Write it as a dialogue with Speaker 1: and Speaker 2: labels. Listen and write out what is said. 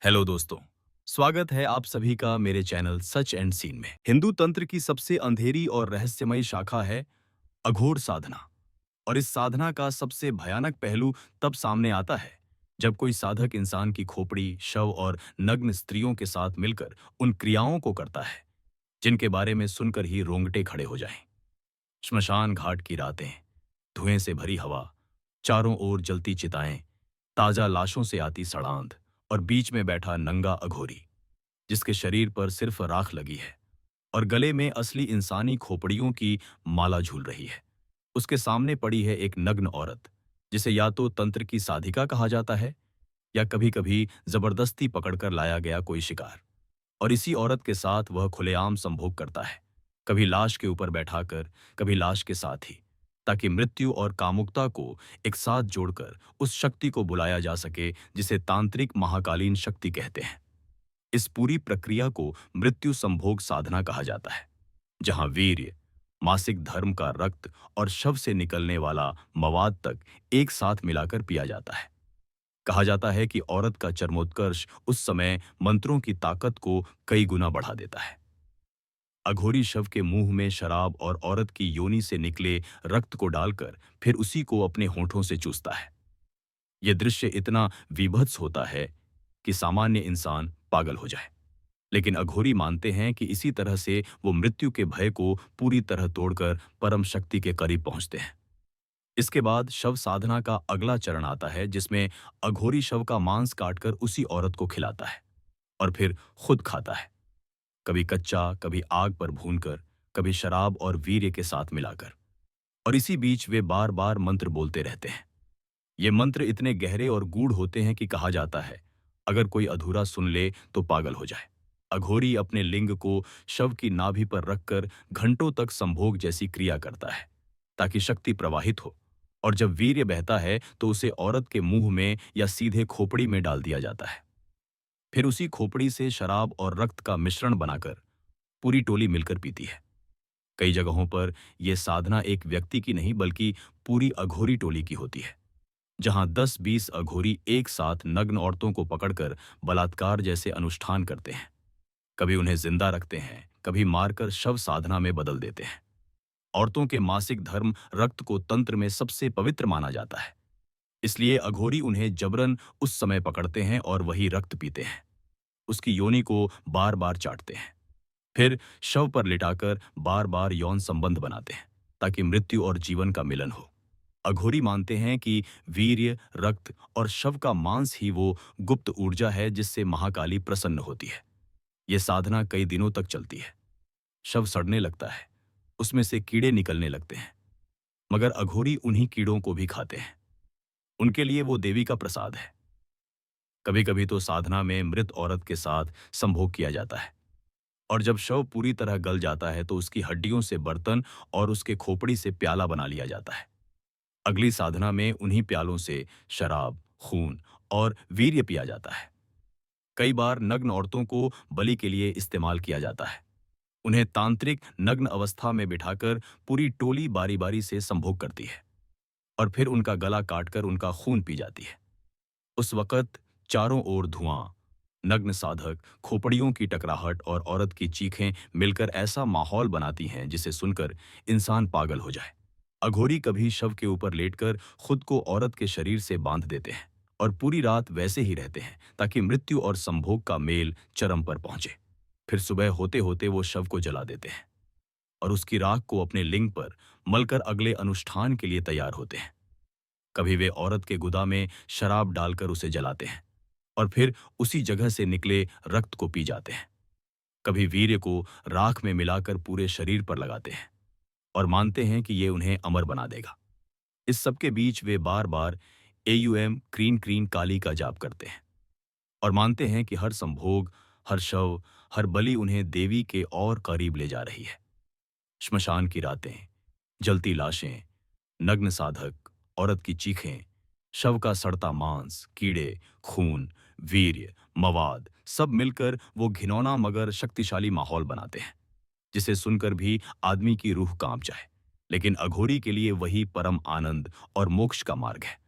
Speaker 1: Hello दोस्तों। स्वागत है आप सभी का मेरे चैनल सच एंड सीन में। हिंदू तंत्र की सबसे अंधेरी और रहस्यमयी शाखा है अघोर साधना। और इस साधना का सबसे भयानक पहलू तब सामने आता है जब कोई साधक इंसान की खोपड़ी, शव और नग्न स्त्रियों के साथ मिलकर उन क्रियाओं को करता है जिनके बारे में सुनकर ही रोंगटे खड़े हो जाएं। श्मशान घाट की रातें, धुएं से भरी हवा, चारों ओर जलती चिताएं, ताजा लाशों से आती सड़ांध और बीच में बैठा नंगा अघोरी जिसके शरीर पर सिर्फ राख लगी है और गले में असली इंसानी खोपड़ियों की माला झूल रही है। उसके सामने पड़ी है एक नग्न औरत जिसे या तो तंत्र की साधिका कहा जाता है या कभी-कभी जबरदस्ती पकड़कर लाया गया कोई शिकार। और इसी औरत के साथ वह खुलेआम संभोग करता है, कभी लाश के ऊपर बैठाकर, कभी लाश के साथ ही, ताकि मृत्यु और कामुकता को एक साथ जोड़कर उस शक्ति को बुलाया जा सके जिसे तांत्रिक महाकालीन शक्ति कहते हैं। इस पूरी प्रक्रिया को मृत्यु संभोग साधना कहा जाता है, जहां वीर्य, मासिक धर्म का रक्त और शव से निकलने वाला मवाद तक एक साथ मिलाकर पिया जाता है। कहा जाता है कि औरत का चरमोत्कर्ष उस समय मंत्रों की ताकत को कई गुना बढ़ा देता है। अघोरी शव के मुंह में शराब और औरत की योनि से निकले रक्त को डालकर फिर उसी को अपने होठों से चूसता है। यह दृश्य इतना विभत्स होता है कि सामान्य इंसान पागल हो जाए। लेकिन अघोरी मानते हैं कि इसी तरह से वो मृत्यु के भय को पूरी तरह तोड़कर परम शक्ति के करीब पहुंचते हैं। इसके बाद शव साधना का अगला चरण आता है जिसमें अघोरी शव का मांस काटकर उसी औरत को खिलाता है और फिर खुद खाता है, कभी कच्चा, कभी आग पर भूनकर, कभी शराब और वीर्य के साथ मिलाकर। और इसी बीच वे बार बार मंत्र बोलते रहते हैं। ये मंत्र इतने गहरे और गूढ़ होते हैं कि कहा जाता है अगर कोई अधूरा सुन ले तो पागल हो जाए। अघोरी अपने लिंग को शव की नाभि पर रखकर घंटों तक संभोग जैसी क्रिया करता है ताकि शक्ति प्रवाहित हो, और जब वीर्य बहता है तो उसे औरत के मुंह में या सीधे खोपड़ी में डाल दिया जाता है। फिर उसी खोपड़ी से शराब और रक्त का मिश्रण बनाकर पूरी टोली मिलकर पीती है। कई जगहों पर यह साधना एक व्यक्ति की नहीं बल्कि पूरी अघोरी टोली की होती है, जहां 10-20 अघोरी एक साथ नग्न औरतों को पकड़कर बलात्कार जैसे अनुष्ठान करते हैं। कभी उन्हें जिंदा रखते हैं, कभी मारकर शव साधना में बदल देते हैं। औरतों के मासिक धर्म रक्त को तंत्र में सबसे पवित्र माना जाता है, इसलिए अघोरी उन्हें जबरन उस समय पकड़ते हैं और वही रक्त पीते हैं। उसकी योनि को बार बार चाटते हैं, फिर शव पर लिटाकर बार बार यौन संबंध बनाते हैं ताकि मृत्यु और जीवन का मिलन हो। अघोरी मानते हैं कि वीर्य, रक्त और शव का मांस ही वो गुप्त ऊर्जा है जिससे महाकाली प्रसन्न होती है। ये साधना कई दिनों तक चलती है। शव सड़ने लगता है, उसमें से कीड़े निकलने लगते हैं, मगर अघोरी उन्हीं कीड़ों को भी खाते हैं। उनके लिए वो देवी का प्रसाद है। कभी कभी तो साधना में मृत औरत के साथ संभोग किया जाता है, और जब शव पूरी तरह गल जाता है तो उसकी हड्डियों से बर्तन और उसके खोपड़ी से प्याला बना लिया जाता है। अगली साधना में उन्हीं प्यालों से शराब, खून और वीर्य पिया जाता है। कई बार नग्न औरतों को बलि के लिए इस्तेमाल किया जाता है। उन्हें तांत्रिक नग्न अवस्था में बिठाकर पूरी टोली बारी बारी से संभोग करती है और फिर उनका गला काटकर उनका खून पी जाती है। उस वक़्त चारों ओर धुआं, नग्न साधक, खोपड़ियों की टकराहट और औरत की चीखें मिलकर ऐसा माहौल बनाती हैं जिसे सुनकर इंसान पागल हो जाए। अघोरी कभी शव के ऊपर लेटकर खुद को औरत के शरीर से बांध देते हैं और पूरी रात वैसे ही रहते हैं ताकि मृत्यु और संभोग का मेल चरम पर पहुंचे। फिर सुबह होते होते वो शव को जला देते हैं और उसकी राख को अपने लिंग पर मलकर अगले अनुष्ठान के लिए तैयार होते हैं। कभी वे औरत के गुदा में शराब डालकर उसे जलाते हैं और फिर उसी जगह से निकले रक्त को पी जाते हैं। कभी वीर्य को राख में मिलाकर पूरे शरीर पर लगाते हैं और मानते हैं कि ये उन्हें अमर बना देगा। इस सब के बीच वे बार बार एयूएम क्रीन क्रीन काली का जाप करते हैं और मानते हैं कि हर संभोग, हर शव, हर बलि उन्हें देवी के और करीब ले जा रही है। श्मशान की रातें, जलती लाशें, नग्न साधक, औरत की चीखें, शव का सड़ता मांस, कीड़े, खून, वीर्य, मवाद सब मिलकर वो घिनौना मगर शक्तिशाली माहौल बनाते हैं जिसे सुनकर भी आदमी की रूह कांप जाए। लेकिन अघोरी के लिए वही परम आनंद और मोक्ष का मार्ग है।